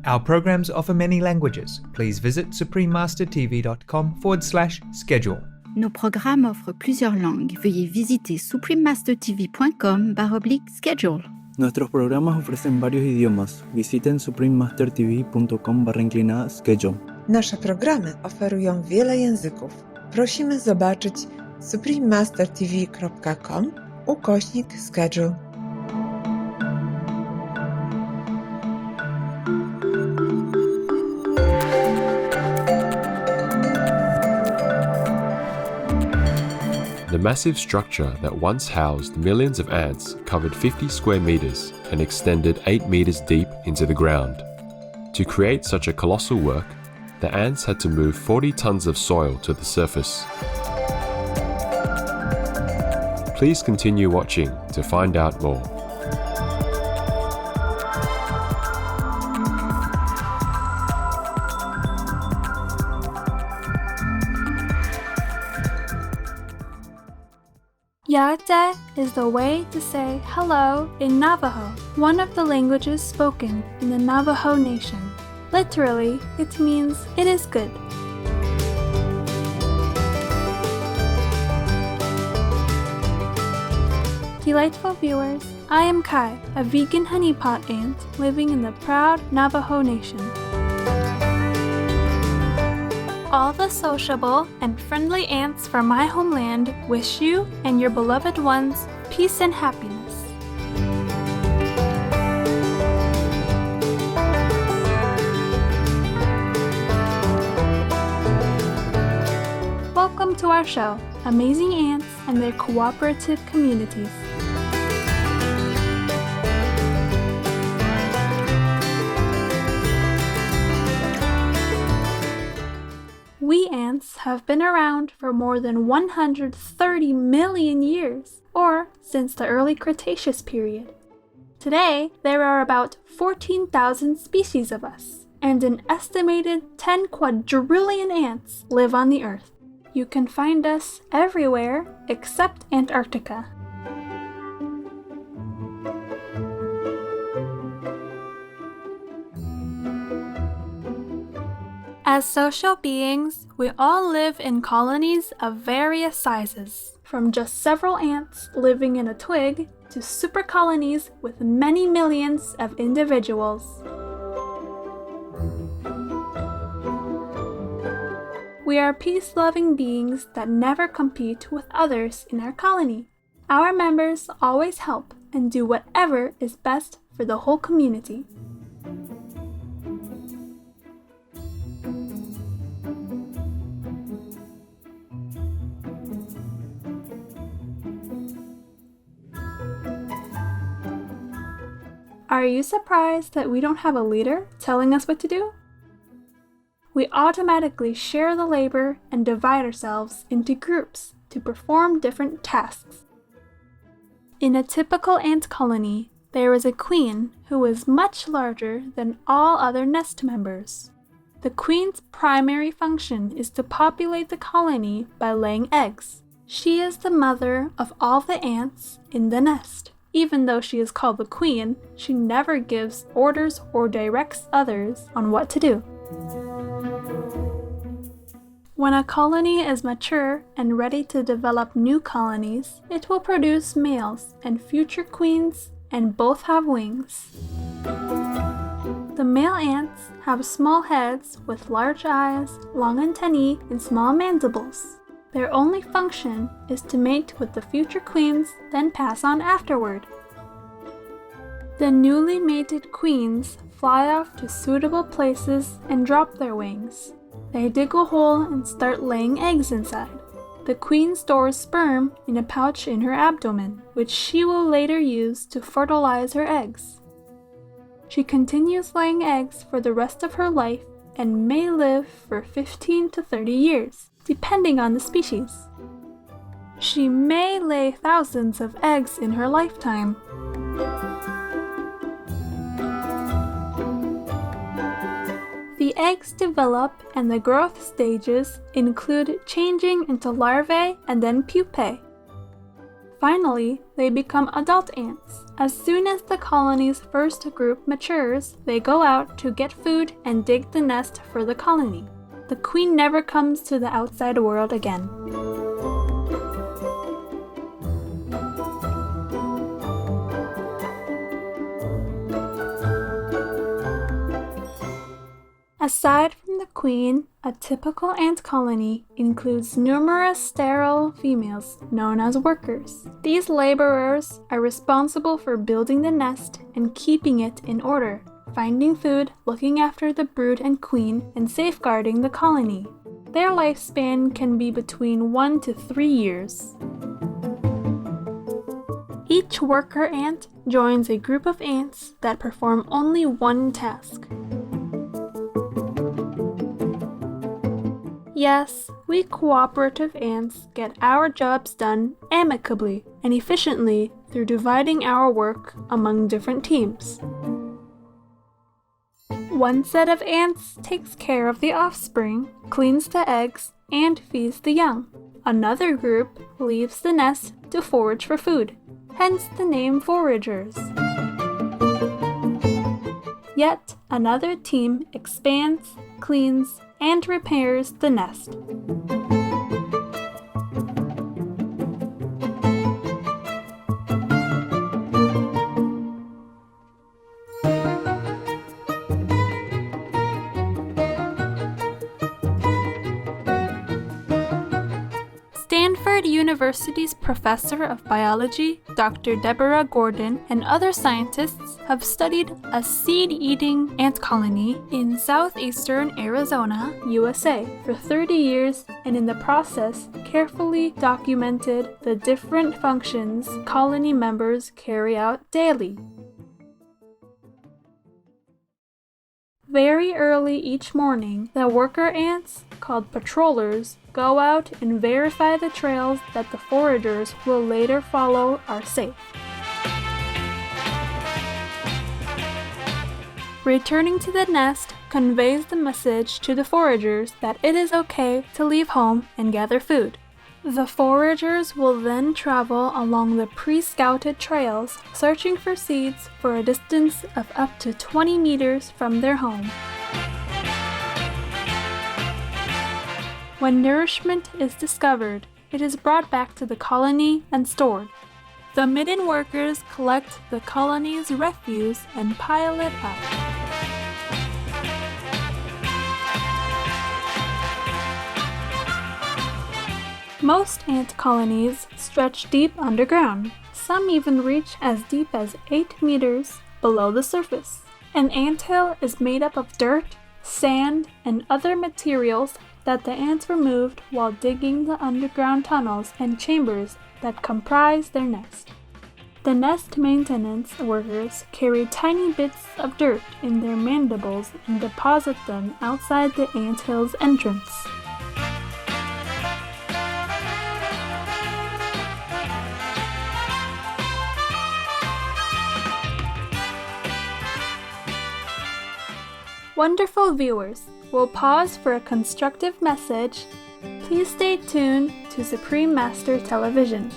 Our programs offer many languages. Please visit suprememastertv.com/schedule. Nos programmes offrent plusieurs langues. Veuillez visiter suprememastertv.com/schedule. Nuestros programas ofrecen varios idiomas. Visiten suprememastertv.com/schedule. Nasze programy oferują wiele języków. Prosimy zobaczyć suprememastertv.com/schedule. The massive structure that once housed millions of ants covered 50 square meters and extended 8 meters deep into the ground. To create such a colossal work, the ants had to move 40 tons of soil to the surface. Please continue watching to find out more. Yate is the way to say hello in Navajo, one of the languages spoken in the Navajo Nation. Literally, it means it is good. Delightful viewers, I am Kai, a vegan honeypot ant living in the proud Navajo Nation. All the sociable and friendly ants from my homeland wish you and your beloved ones peace and happiness. Welcome to our show, Amazing Ants and Their Cooperative Communities. We ants have been around for more than 130 million years, or since the early Cretaceous period. Today, there are about 14,000 species of us, and an estimated 10 quadrillion ants live on the Earth. You can find us everywhere except Antarctica. As social beings, we all live in colonies of various sizes, from just several ants living in a twig to super colonies with many millions of individuals. We are peace-loving beings that never compete with others in our colony. Our members always help and do whatever is best for the whole community. Are you surprised that we don't have a leader telling us what to do? We automatically share the labor and divide ourselves into groups to perform different tasks. In a typical ant colony, there is a queen who is much larger than all other nest members. The queen's primary function is to populate the colony by laying eggs. She is the mother of all the ants in the nest. Even though she is called the queen, she never gives orders or directs others on what to do. When a colony is mature and ready to develop new colonies, it will produce males and future queens, and both have wings. The male ants have small heads with large eyes, long antennae, and small mandibles. Their only function is to mate with the future queens, then pass on afterward. The newly mated queens fly off to suitable places and drop their wings. They dig a hole and start laying eggs inside. The queen stores sperm in a pouch in her abdomen, which she will later use to fertilize her eggs. She continues laying eggs for the rest of her life and may live for 15 to 30 years. Depending on the species. She may lay thousands of eggs in her lifetime. The eggs develop and the growth stages include changing into larvae and then pupae. Finally, they become adult ants As soon as the colony's first group matures, they go out to get food and dig the nest for the colony. The queen never comes to the outside world again. Aside from the queen, a typical ant colony includes numerous sterile females known as workers. These laborers are responsible for building the nest and keeping it in order, finding food, looking after the brood and queen, and safeguarding the colony. Their lifespan can be between 1 to 3 years. Each worker ant joins a group of ants that perform only one task. Yes, we cooperative ants get our jobs done amicably and efficiently through dividing our work among different teams. One set of ants takes care of the offspring, cleans the eggs, and feeds the young. Another group leaves the nest to forage for food, hence the name foragers. Yet another team expands, cleans, and repairs the nest. Stanford University's professor of biology, Dr. Deborah Gordon, and other scientists have studied a seed-eating ant colony in southeastern Arizona, USA, for 30 years, and in the process carefully documented the different functions colony members carry out daily. Very early each morning, the worker ants, called patrollers, go out and verify the trails that the foragers will later follow are safe. Returning to the nest conveys the message to the foragers that it is okay to leave home and gather food. The foragers will then travel along the pre-scouted trails, searching for seeds for a distance of up to 20 meters from their home. When nourishment is discovered, it is brought back to the colony and stored. The midden workers collect the colony's refuse and pile it up. Most ant colonies stretch deep underground. Some even reach as deep as 8 meters below the surface. An anthill is made up of dirt, sand, and other materials that the ants removed while digging the underground tunnels and chambers that comprise their nest. The nest maintenance workers carry tiny bits of dirt in their mandibles and deposit them outside the anthill's entrance. Wonderful viewers, we'll pause for a constructive message. Please stay tuned to Supreme Master Television.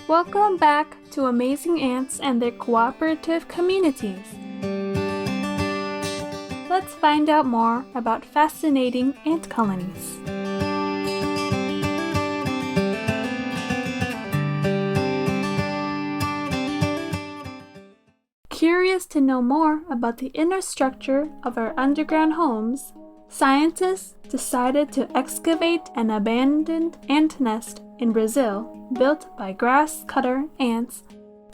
Welcome back to Amazing Ants and their cooperative communities. Let's find out more about fascinating ant colonies. Curious to know more about the inner structure of our underground homes, scientists decided to excavate an abandoned ant nest in Brazil built by grass cutter ants.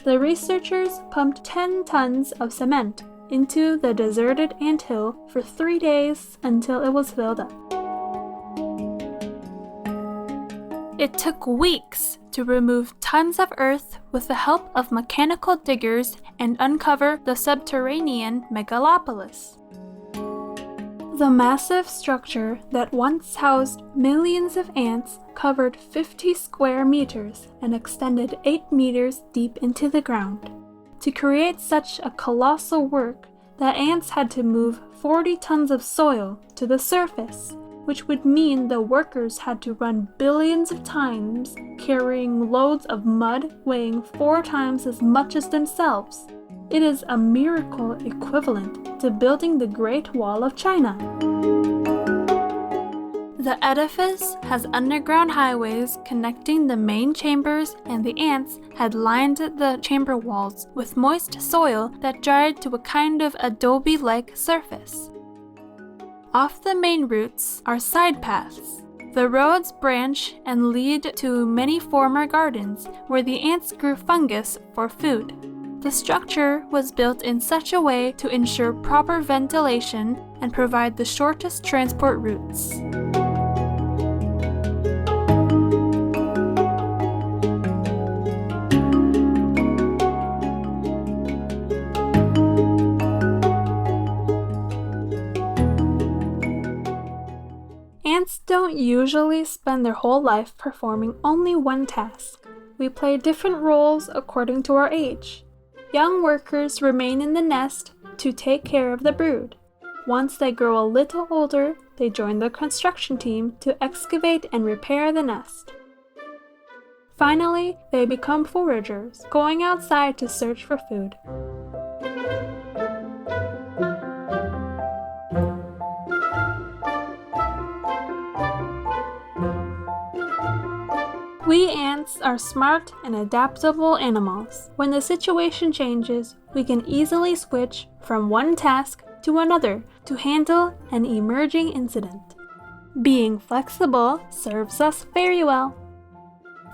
The researchers pumped 10 tons of cement into the deserted anthill for 3 days until it was filled up. It took weeks to remove tons of earth with the help of mechanical diggers and uncover the subterranean megalopolis. The massive structure that once housed millions of ants covered 50 square meters and extended 8 meters deep into the ground. To create such a colossal work, the ants had to move 40 tons of soil to the surface, which would mean the workers had to run billions of times carrying loads of mud weighing 4 times as much as themselves. It is a miracle equivalent to building the Great Wall of China. The edifice has underground highways connecting the main chambers, and the ants had lined the chamber walls with moist soil that dried to a kind of adobe-like surface. Off the main routes are side paths. The roads branch and lead to many former gardens where the ants grew fungus for food. The structure was built in such a way to ensure proper ventilation and provide the shortest transport routes. Ants don't usually spend their whole life performing only one task. We play different roles according to our age. Young workers remain in the nest to take care of the brood. Once they grow a little older, they join the construction team to excavate and repair the nest. Finally, they become foragers, going outside to search for food. We ants are smart and adaptable animals. When the situation changes, we can easily switch from one task to another to handle an emerging incident. Being flexible serves us very well.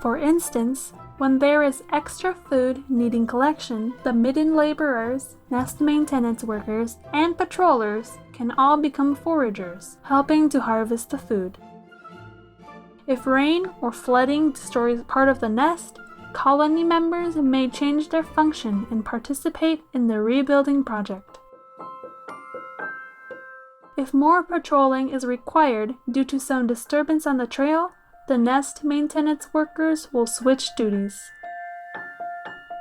For instance, when there is extra food needing collection, the midden laborers, nest maintenance workers, and patrollers can all become foragers, helping to harvest the food. If rain or flooding destroys part of the nest, colony members may change their function and participate in the rebuilding project. If more patrolling is required due to some disturbance on the trail, the nest maintenance workers will switch duties.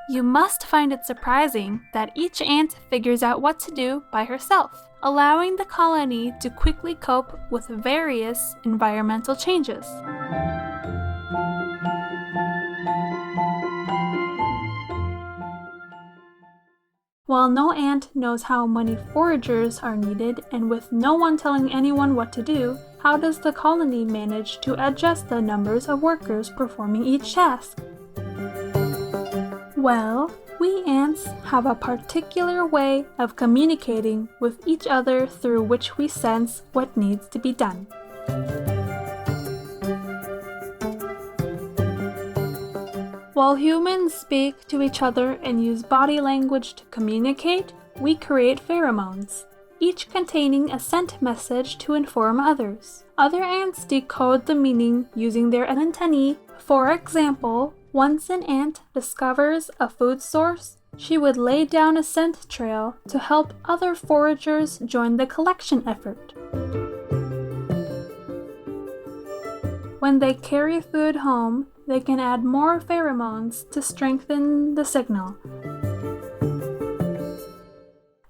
You must find it surprising that each ant figures out what to do by herself, allowing the colony to quickly cope with various environmental changes. While no ant knows how many foragers are needed, and with no one telling anyone what to do, how does the colony manage to adjust the numbers of workers performing each task? Well, we ants have a particular way of communicating with each other through which we sense what needs to be done. While humans speak to each other and use body language to communicate, we create pheromones, each containing a scent message to inform others. Other ants decode the meaning using their antennae. For example, once an ant discovers a food source, she would lay down a scent trail to help other foragers join the collection effort. When they carry food home, they can add more pheromones to strengthen the signal.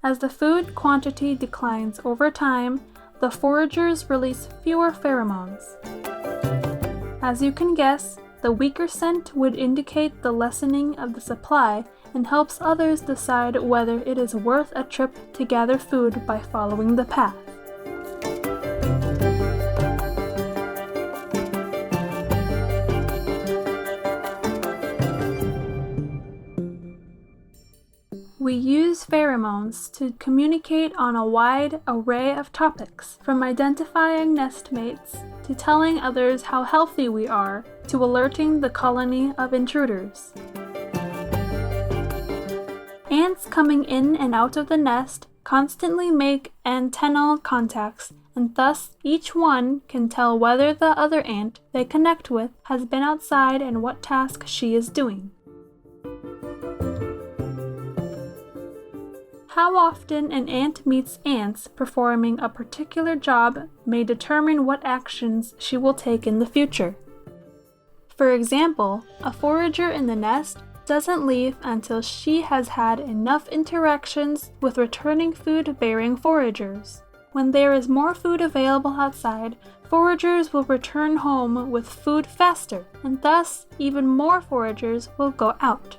As the food quantity declines over time, the foragers release fewer pheromones. As you can guess, the weaker scent would indicate the lessening of the supply and helps others decide whether it is worth a trip to gather food by following the path. We use pheromones to communicate on a wide array of topics, from identifying nestmates to telling others how healthy we are to alerting the colony of intruders. Ants coming in and out of the nest constantly make antennal contacts, and thus each one can tell whether the other ant they connect with has been outside and what task she is doing. How often an ant meets ants performing a particular job may determine what actions she will take in the future. For example, a forager in the nest doesn't leave until she has had enough interactions with returning food-bearing foragers. When there is more food available outside, foragers will return home with food faster, and thus even more foragers will go out.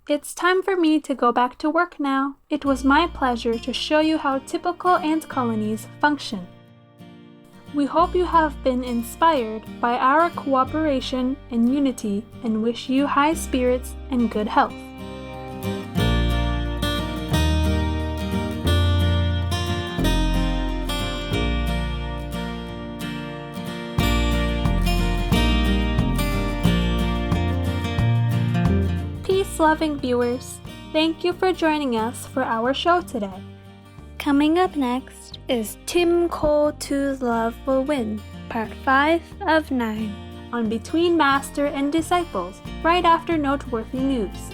It's time for me to go back to work now. It was my pleasure to show you how typical ant colonies function. We hope you have been inspired by our cooperation and unity and wish you high spirits and good health. Peace-loving viewers, thank you for joining us for our show today. Coming up next is Tim Cole 2's Love Will Win, Part 5 of 9. On Between Master and Disciples, right after noteworthy news.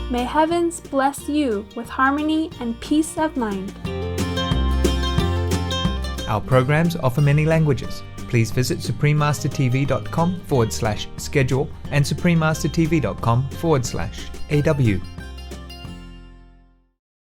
May heavens bless you with harmony and peace of mind. Our programs offer many languages. Please visit suprememastertv.com/schedule and suprememastertv.com/AW.